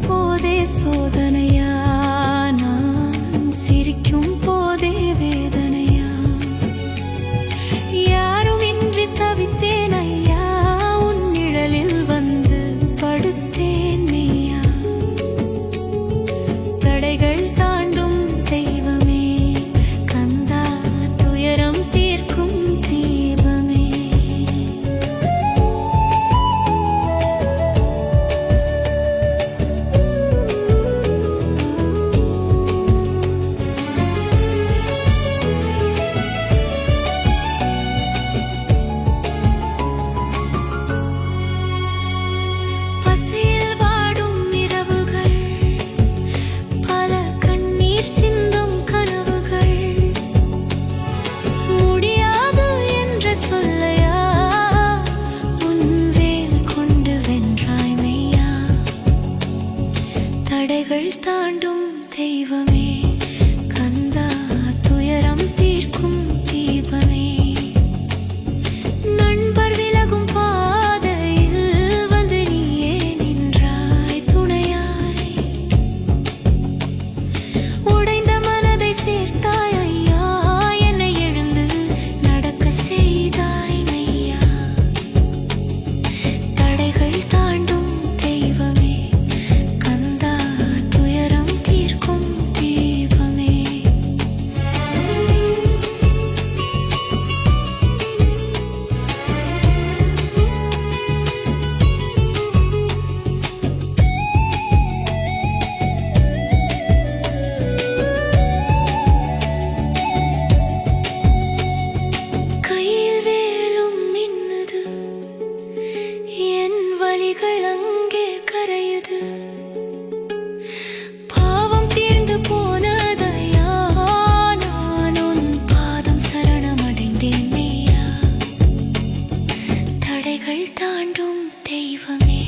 போதே சோதனையா, நான் சிரிக்கும் போதே வேதனையா, யாரும் இன்றி தவித்தேன் ஐயா, உன் நிழலில் வந்து படுத்தேன் மெய்யா. தடைகள் தாண்டும் தெய்வமே கந்தா, துயரம் தீர்க்கும் தீபமே. பசியில் வாடும் இரவுகள், பல கண்ணீர் சிந்தும் கனவுகள், முடியாது என்று சொல்லையா, உன் வேல் கொண்டு வென்றாய் மெய்யா. தடைகள் தாண்டும் தெய்வமே கந்தா, துயரம் தீர்க்கும் தீபமே. நண்பர் விலகும் பாதையில் வந்து நீயே நின்றாய் துணையாய், உடைந்த மனதை சேர்த்தாய் ஐயா, என்னை எழுந்து நடக்க செய்தாய் மெய்யா. தடைகள் தாண்டும் தெய்வமே கந்தா, துயரம் தீர்க்கும் தீபமே. கையில் வேலும் மின்னுது, என் வலிகள் அங்கே கரையுது, பாவம் தீர்ந்து போனதையா, நான் உன் பாதம் சரணமடைந்தேன் மெய்யா. தடைகள் தாண்டும் தெய்வமே